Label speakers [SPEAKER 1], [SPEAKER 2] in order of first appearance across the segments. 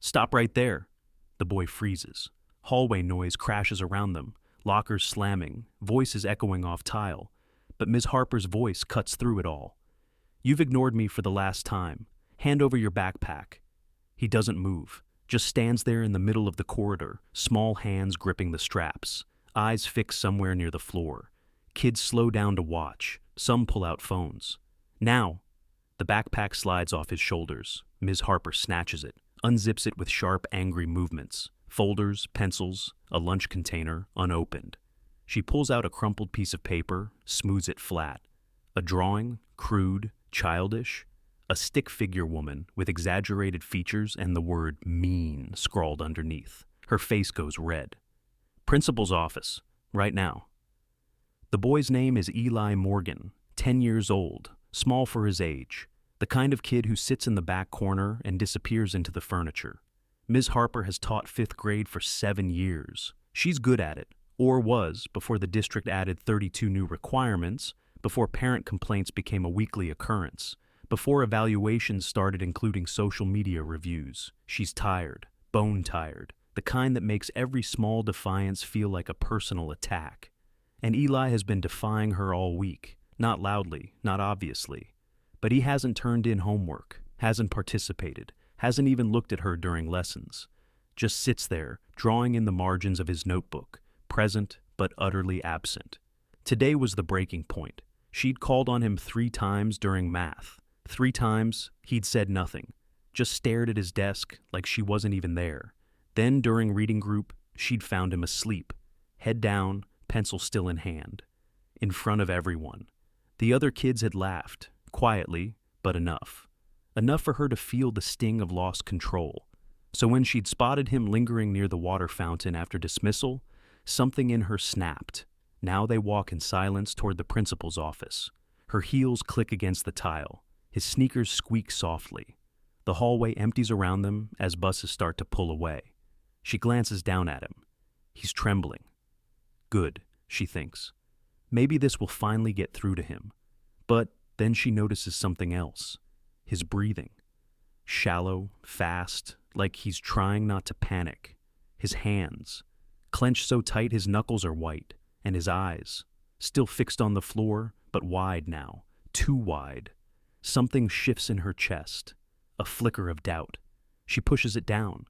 [SPEAKER 1] Stop right there. The boy freezes. Hallway noise crashes around them, lockers slamming, voices echoing off tile. But Ms. Harper's voice cuts through it all. You've ignored me for the last time. Hand over your backpack. He doesn't move, just stands there in the middle of the corridor, small hands gripping the straps, eyes fixed somewhere near the floor. Kids slow down to watch. Some pull out phones. Now! The backpack slides off his shoulders. Ms. Harper snatches it, unzips it with sharp, angry movements. Folders, pencils, a lunch container, unopened. She pulls out a crumpled piece of paper, smooths it flat. A drawing, crude, childish. A stick figure woman with exaggerated features and the word mean scrawled underneath. Her face goes red. Principal's office, right now. The boy's name is Eli Morgan, 10 years old, small for his age, the kind of kid who sits in the back corner and disappears into the furniture. Ms. Harper has taught 5th grade for 7 years. She's good at it, or was before the district added 32 new requirements, before parent complaints became a weekly occurrence, before evaluations started including social media reviews. She's tired, bone tired, the kind that makes every small defiance feel like a personal attack. And Eli has been defying her all week, not loudly, not obviously. But he hasn't turned in homework, hasn't participated, hasn't even looked at her during lessons. Just sits there, drawing in the margins of his notebook, present but utterly absent. Today was the breaking point. She'd called on him 3 times during math. 3 times, he'd said nothing, just stared at his desk like she wasn't even there. Then during reading group, she'd found him asleep, head down, pencil still in hand, in front of everyone. The other kids had laughed, quietly, but enough. Enough for her to feel the sting of lost control. So when she'd spotted him lingering near the water fountain after dismissal, something in her snapped. Now they walk in silence toward the principal's office. Her heels click against the tile. His sneakers squeak softly. The hallway empties around them as buses start to pull away. She glances down at him. He's trembling. Good, she thinks. Maybe this will finally get through to him. But then she notices something else. His breathing. Shallow, fast, like he's trying not to panic. His hands, clenched so tight his knuckles are white, and his eyes, still fixed on the floor, but wide now, too wide. Something shifts in her chest, a flicker of doubt. She pushes it down.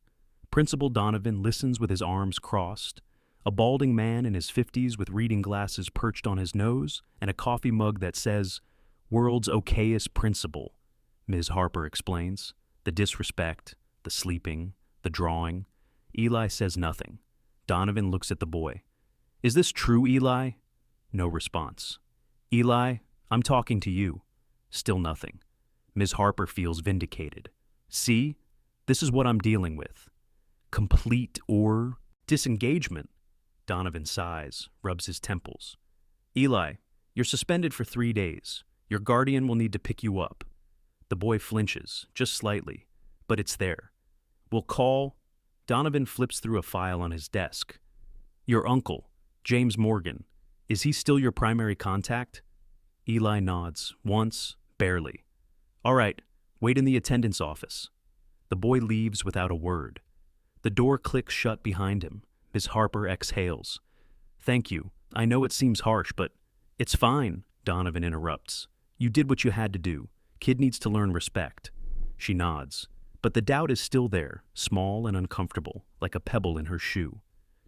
[SPEAKER 1] Principal Donovan listens with his arms crossed, a balding man in his 50s with reading glasses perched on his nose and a coffee mug that says, "World's okayest principal," Ms. Harper explains. The disrespect, the sleeping, the drawing. Eli says nothing. Donovan looks at the boy. "Is this true, Eli?" No response. "Eli, I'm talking to you." Still nothing. Ms. Harper feels vindicated. "See? This is what I'm dealing with. Complete or disengagement." Donovan sighs, rubs his temples. "Eli, you're suspended for 3 days. Your guardian will need to pick you up." The boy flinches, just slightly, but it's there. "We'll call..." Donovan flips through a file on his desk. "Your uncle, James Morgan, is he still your primary contact?" Eli nods, once, barely. "All right, wait in the attendance office." The boy leaves without a word. The door clicks shut behind him. Miss Harper exhales. "Thank you. I know it seems harsh, but..." "It's fine," Donovan interrupts. "You did what you had to do. Kid needs to learn respect." She nods. But the doubt is still there, small and uncomfortable, like a pebble in her shoe.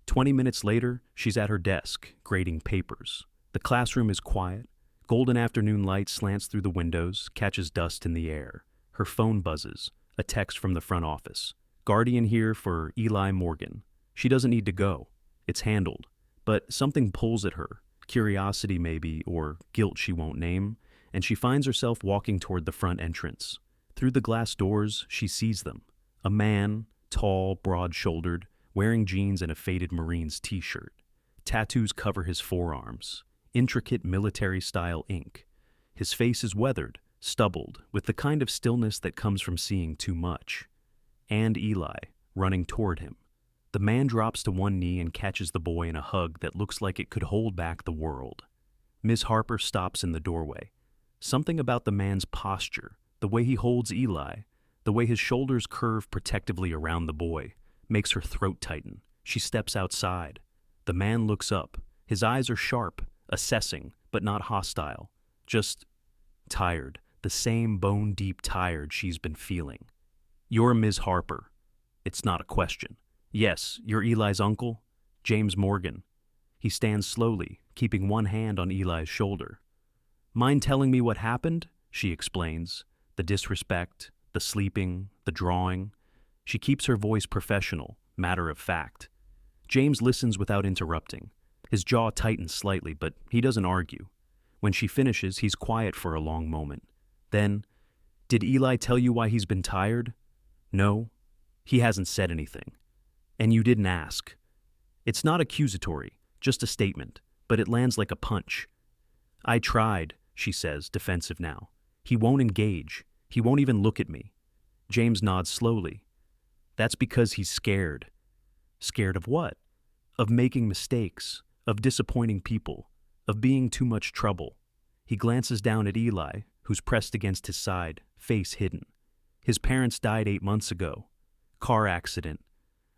[SPEAKER 1] 20 minutes later, she's at her desk, grading papers. The classroom is quiet. Golden afternoon light slants through the windows, catches dust in the air. Her phone buzzes, a text from the front office. "Guardian here for Eli Morgan." She doesn't need to go. It's handled. But something pulls at her, curiosity maybe, or guilt she won't name, and she finds herself walking toward the front entrance. Through the glass doors, she sees them. A man, tall, broad-shouldered, wearing jeans and a faded Marines t-shirt. Tattoos cover his forearms. Intricate military-style ink. His face is weathered, stubbled, with the kind of stillness that comes from seeing too much. And Eli, running toward him. The man drops to one knee and catches the boy in a hug that looks like it could hold back the world. Ms. Harper stops in the doorway. Something about the man's posture, the way he holds Eli, The way his shoulders curve protectively around the boy makes her throat tighten. She steps outside. The man looks up. His eyes are sharp, assessing, but not hostile. Just tired, the same bone-deep tired she's been feeling. "You're Ms. Harper." It's not a question. "Yes, you're Eli's uncle, James Morgan." He stands slowly, keeping one hand on Eli's shoulder. "Mind telling me what happened?" she explains. The disrespect, the sleeping, the drawing. She keeps her voice professional, matter of fact. James listens without interrupting. His jaw tightens slightly, but he doesn't argue. When she finishes, he's quiet for a long moment. Then, "Did Eli tell you why he's been tired?" "No, he hasn't said anything." "And you didn't ask?" It's not accusatory, just a statement, but it lands like a punch. "I tried," she says, defensive now. "He won't engage. He won't even look at me." James nods slowly. "That's because he's scared." Scared of what? Of making mistakes, of disappointing people, of being too much trouble. He glances down at Eli, who's pressed against his side, face hidden. "His parents died 8 months ago. Car accident.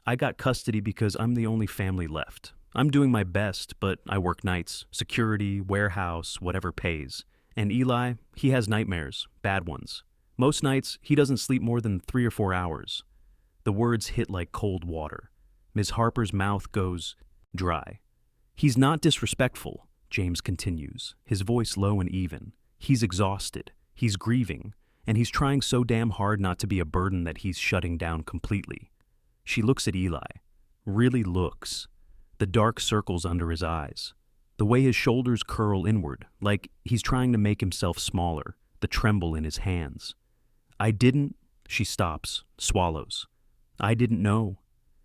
[SPEAKER 1] I got custody because I'm the only family left. I'm doing my best, but I work nights, security, warehouse, whatever pays. And Eli, he has nightmares, bad ones. Most nights, he doesn't sleep more than 3 or 4 hours." The words hit like cold water. Ms. Harper's mouth goes dry. "He's not disrespectful," James continues, his voice low and even. "He's exhausted, he's grieving, and he's trying so damn hard not to be a burden that he's shutting down completely." She looks at Eli. Really looks. The dark circles under his eyes. The way his shoulders curl inward, like he's trying to make himself smaller, the tremble in his hands. "I didn't," she stops, swallows. "I didn't know."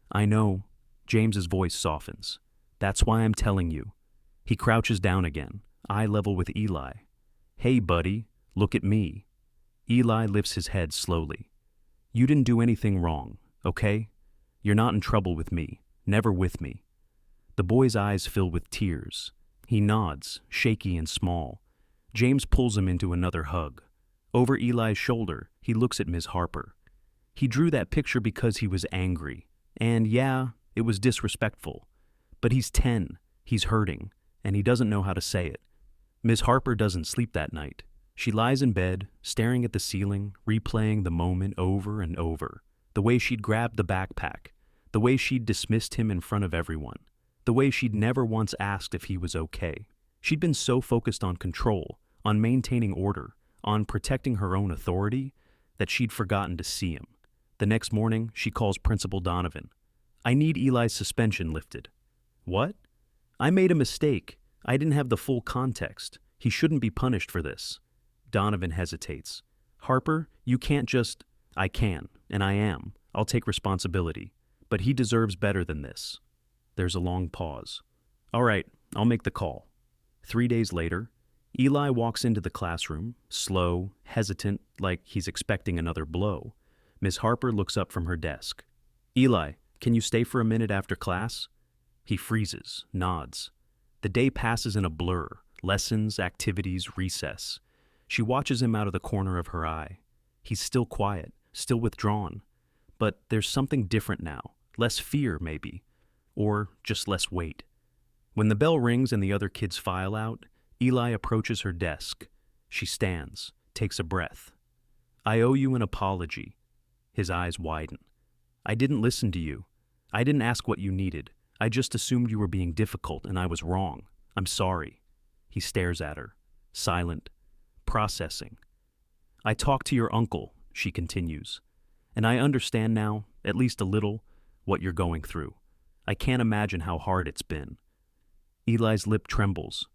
[SPEAKER 1] "I know." James's voice softens. "That's why I'm telling you." He crouches down again, eye level with Eli. "Hey, buddy, look at me." Eli lifts his head slowly. "You didn't do anything wrong, okay? You're not in trouble with me, never with me." The boy's eyes fill with tears. He nods, shaky and small. James pulls him into another hug. Over Eli's shoulder, he looks at Ms. Harper. He drew that picture because he was angry. And yeah, it was disrespectful. But he's 10, he's hurting, and he doesn't know how to say it. Ms. Harper doesn't sleep that night. She lies in bed, staring at the ceiling, replaying the moment over and over. The way she'd grabbed the backpack, the way she'd dismissed him in front of everyone, the way she'd never once asked if he was okay. She'd been so focused on control, on maintaining order, on protecting her own authority, that she'd forgotten to see him. The next morning, she calls Principal Donovan. "I need Eli's suspension lifted." "What?" "I made a mistake. I didn't have the full context. He shouldn't be punished for this." Donovan hesitates. "Harper, you can't just—" "I can, and I am. I'll take responsibility. But he deserves better than this." There's a long pause. "All right, I'll make the call." 3 days later, Eli walks into the classroom, slow, hesitant, like he's expecting another blow. Miss Harper looks up from her desk. "Eli, can you stay for a minute after class?" He freezes, nods. The day passes in a blur, lessons, activities, recess. She watches him out of the corner of her eye. He's still quiet, still withdrawn. But there's something different now, less fear maybe, or just less weight. When the bell rings and the other kids file out, Eli approaches her desk. She stands, takes a breath. "I owe you an apology." His eyes widen. "I didn't listen to you. I didn't ask what you needed. I just assumed you were being difficult and I was wrong. I'm sorry." He stares at her, silent, processing. "I talked to your uncle," she continues, "and I understand now, at least a little, what you're going through. I can't imagine how hard it's been." Eli's lip trembles.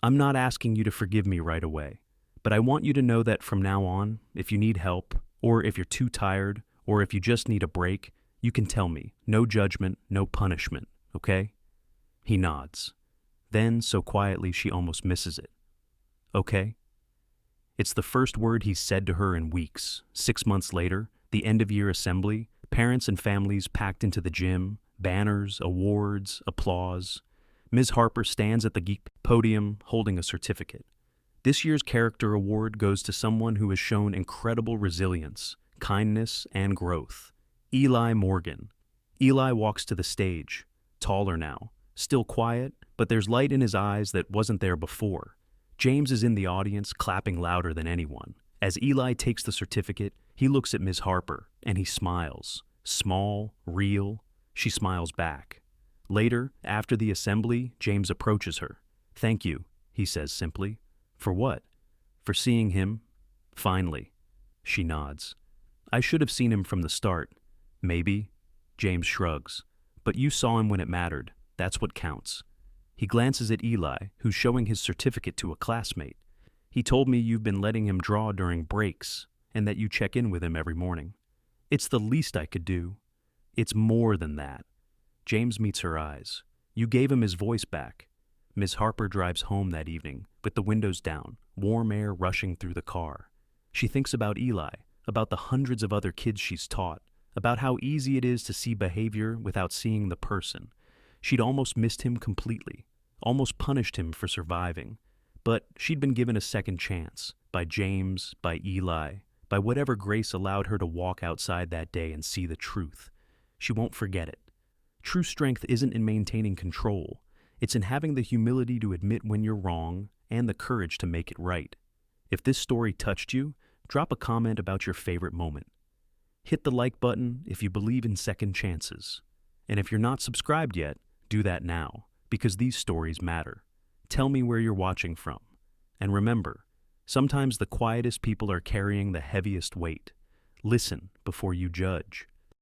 [SPEAKER 1] "I'm not asking you to forgive me right away, but I want you to know that from now on, if you need help, or if you're too tired, or if you just need a break, you can tell me. No judgment, no punishment, okay?" He nods. Then, so quietly she almost misses it. "Okay?" It's the first word he's said to her in weeks. 6 months later, the end-of-year assembly, parents and families packed into the gym, banners, awards, applause. Ms. Harper stands at the geek podium holding a certificate. This year's character award goes to someone who has shown incredible resilience, kindness, and growth. Eli Morgan. Eli walks to the stage, taller now, still quiet, but there's light in his eyes that wasn't there before. James is in the audience, clapping louder than anyone. As Eli takes the certificate, he looks at Ms. Harper, and he smiles. Small, real. She smiles back. Later, after the assembly, James approaches her. "Thank you," he says simply. "For what?" "For seeing him. Finally." She nods. "I should have seen him from the start." "Maybe." James shrugs. "But you saw him when it mattered. That's what counts." He glances at Eli, who's showing his certificate to a classmate. "He told me you've been letting him draw during breaks, and that you check in with him every morning." "It's the least I could do." "It's more than that." James meets her eyes. "You gave him his voice back." Miss Harper drives home that evening, with the windows down, warm air rushing through the car. She thinks about Eli, about the hundreds of other kids she's taught, about how easy it is to see behavior without seeing the person. She'd almost missed him completely, almost punished him for surviving. But she'd been given a second chance, by James, by Eli, by whatever grace allowed her to walk outside that day and see the truth. She won't forget it. True strength isn't in maintaining control. It's in having the humility to admit when you're wrong and the courage to make it right. If this story touched you, drop a comment about your favorite moment. Hit the like button if you believe in second chances. And if you're not subscribed yet, do that now, because these stories matter. Tell me where you're watching from. And remember, sometimes the quietest people are carrying the heaviest weight. Listen before you judge.